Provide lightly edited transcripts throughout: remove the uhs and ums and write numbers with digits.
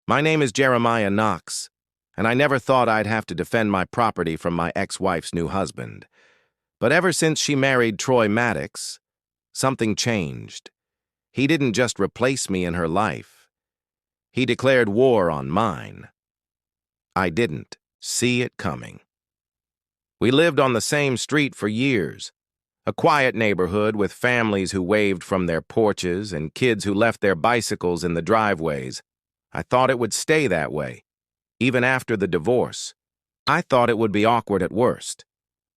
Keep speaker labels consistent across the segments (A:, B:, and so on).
A: My name is Jeremiah Knox, and I never thought I'd have to defend my property from my ex-wife's new husband. But ever since she married Troy Maddox, something changed. He didn't just replace me in her life. He declared war on mine. I didn't see it coming. We lived on the same street for years, a quiet neighborhood with families who waved from their porches and kids who left their bicycles in the driveways. I thought it would stay that way, even after the divorce. I thought it would be awkward at worst.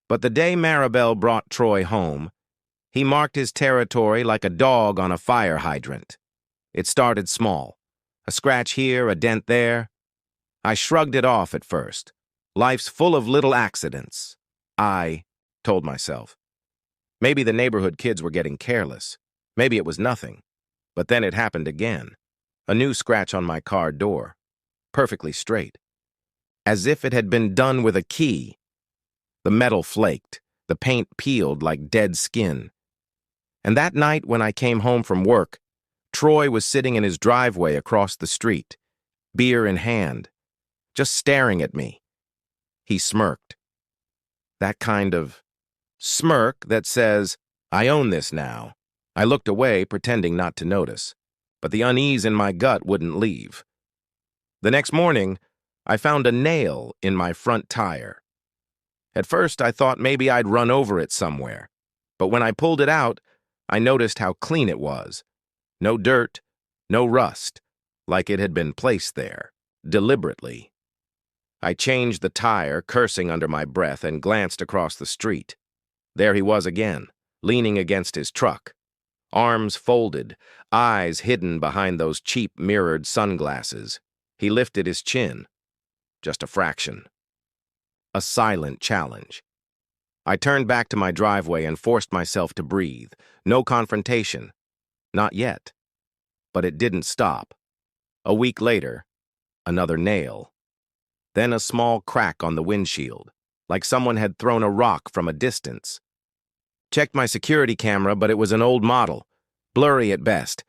A: But the day Maribel brought Troy home, he marked his territory like a dog on a fire hydrant. It started small, a scratch here, a dent there. I shrugged it off at first. Life's full of little accidents, I told myself. Maybe the neighborhood kids were getting careless. Maybe it was nothing. But then it happened again. A new scratch on my car door, perfectly straight. As if it had been done with a key. The metal flaked, the paint peeled like dead skin. And that night when I came home from work, Troy was sitting in his driveway across the street, beer in hand, just staring at me. He smirked. That kind of smirk that says, I own this now. I looked away, pretending not to notice, but the unease in my gut wouldn't leave. The next morning, I found a nail in my front tire. At first, I thought maybe I'd run over it somewhere, but when I pulled it out, I noticed how clean it was. No dirt, no rust, like it had been placed there, deliberately. I changed the tire, cursing under my breath, and glanced across the street. There he was again, leaning against his truck, arms folded, eyes hidden behind those cheap mirrored sunglasses. He lifted his chin, just a fraction. A silent challenge. I turned back to my driveway and forced myself to breathe. No confrontation. Not yet. But it didn't stop. A week later, another nail. Then a small crack on the windshield, like someone had thrown a rock from a distance. Checked my security camera, but it was an old model, blurry at best.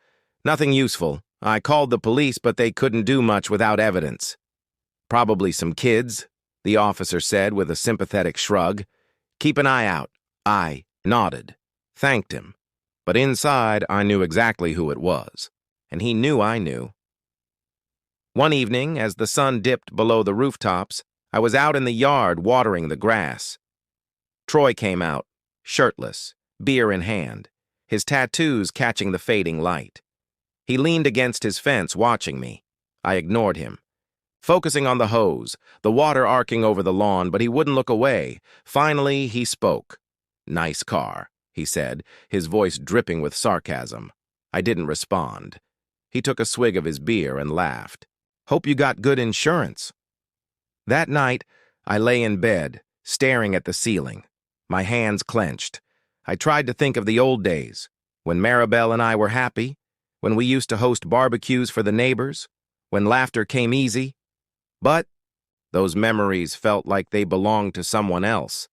A: Nothing useful. I called the police, but they couldn't do much without evidence. Probably some kids, the officer said with a sympathetic shrug. Keep an eye out. I nodded, thanked him. But inside, I knew exactly who it was, and he knew I knew. One evening, as the sun dipped below the rooftops, I was out in the yard watering the grass. Troy came out, shirtless, beer in hand, his tattoos catching the fading light. He leaned against his fence, watching me. I ignored him, focusing on the hose, the water arcing over the lawn, but he wouldn't look away. Finally, he spoke. Nice car, he said, his voice dripping with sarcasm. I didn't respond. He took a swig of his beer and laughed. Hope you got good insurance. That night, I lay in bed, staring at the ceiling, my hands clenched. I tried to think of the old days, when Maribel and I were happy, when we used to host barbecues for the neighbors, when laughter came easy. But those memories felt like they belonged to someone else.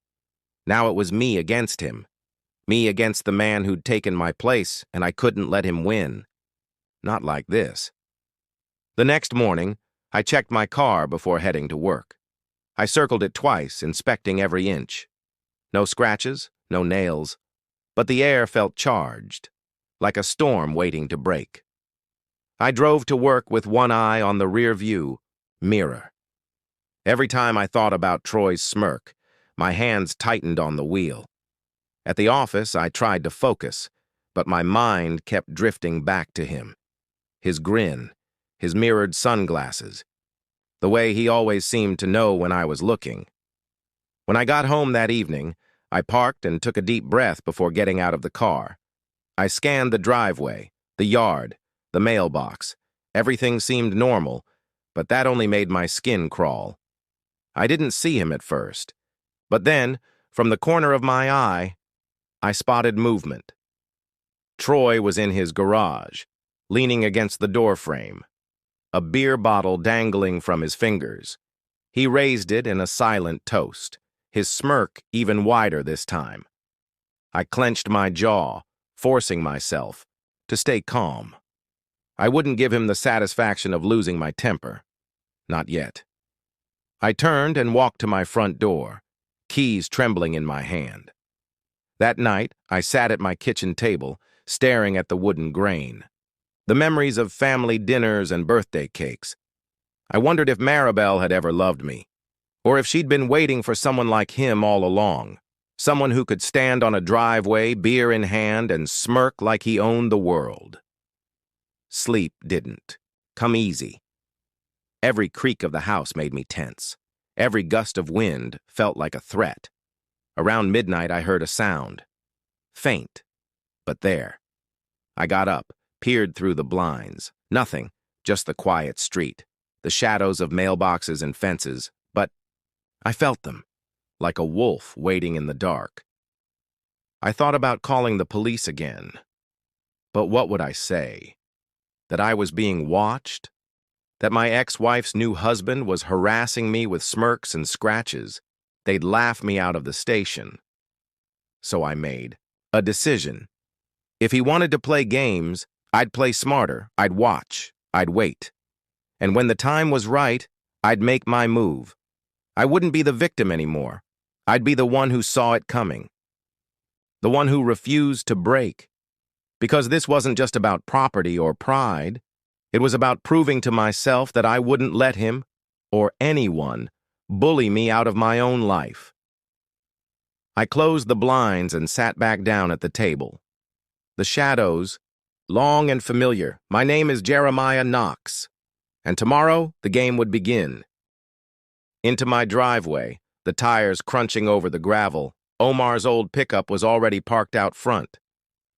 A: Now it was me against him. Me against the man who'd taken my place, and I couldn't let him win. Not like this. The next morning, I checked my car before heading to work. I circled it twice, inspecting every inch. No scratches, no nails, but the air felt charged, like a storm waiting to break. I drove to work with one eye on the rear view mirror. Every time I thought about Troy's smirk, my hands tightened on the wheel. At the office, I tried to focus, but my mind kept drifting back to him. His grin, his mirrored sunglasses, the way he always seemed to know when I was looking. When I got home that evening, I parked and took a deep breath before getting out of the car. I scanned the driveway, the yard, the mailbox. Everything seemed normal, but that only made my skin crawl. I didn't see him at first, but then, from the corner of my eye, I spotted movement. Troy was in his garage, leaning against the doorframe, a beer bottle dangling from his fingers. He raised it in a silent toast, his smirk even wider this time. I clenched my jaw, forcing myself to stay calm. I wouldn't give him the satisfaction of losing my temper. Not yet. I turned and walked to my front door, keys trembling in my hand. That night, I sat at my kitchen table, staring at the wooden grain. The memories of family dinners and birthday cakes. I wondered if Maribel had ever loved me, or if she'd been waiting for someone like him all along, someone who could stand on a driveway, beer in hand, and smirk like he owned the world. Sleep didn't come easy. Every creak of the house made me tense. Every gust of wind felt like a threat. Around midnight, I heard a sound. Faint, but there. I got up, peered through the blinds. Nothing, just the quiet street, the shadows of mailboxes and fences, but I felt them, like a wolf waiting in the dark. I thought about calling the police again. But what would I say? That I was being watched? That my ex-wife's new husband was harassing me with smirks and scratches? They'd laugh me out of the station. So I made a decision. If he wanted to play games, I'd play smarter, I'd watch, I'd wait. And when the time was right, I'd make my move. I wouldn't be the victim anymore. I'd be the one who saw it coming. The one who refused to break. Because this wasn't just about property or pride. It was about proving to myself that I wouldn't let him, or anyone, bully me out of my own life. I closed the blinds and sat back down at the table. The shadows, long and familiar. My name is Jeremiah Knox. And tomorrow, the game would begin. Into my driveway, the tires crunching over the gravel, Omar's old pickup was already parked out front.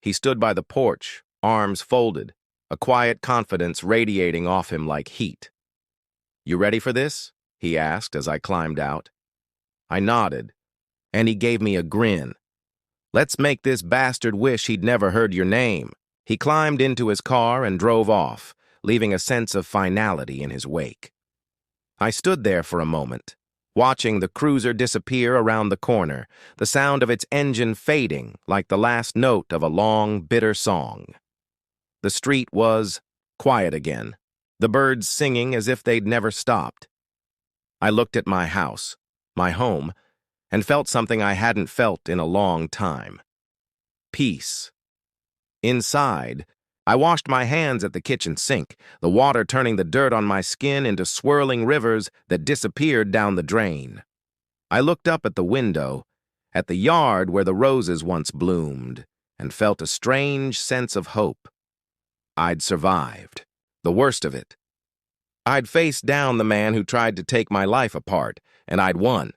A: He stood by the porch, arms folded, a quiet confidence radiating off him like heat. "You ready for this?" he asked as I climbed out. I nodded, and he gave me a grin. "Let's make this bastard wish he'd never heard your name." He climbed into his car and drove off, leaving a sense of finality in his wake. I stood there for a moment, watching the cruiser disappear around the corner, the sound of its engine fading like the last note of a long, bitter song. The street was quiet again, the birds singing as if they'd never stopped. I looked at my house, my home, and felt something I hadn't felt in a long time. Peace. Inside, I washed my hands at the kitchen sink, the water turning the dirt on my skin into swirling rivers that disappeared down the drain. I looked up at the window, at the yard where the roses once bloomed, and felt a strange sense of hope. I'd survived, the worst of it. I'd faced down the man who tried to take my life apart, and I'd won.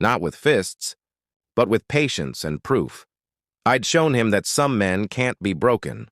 A: Not with fists, but with patience and proof. I'd shown him that some men can't be broken,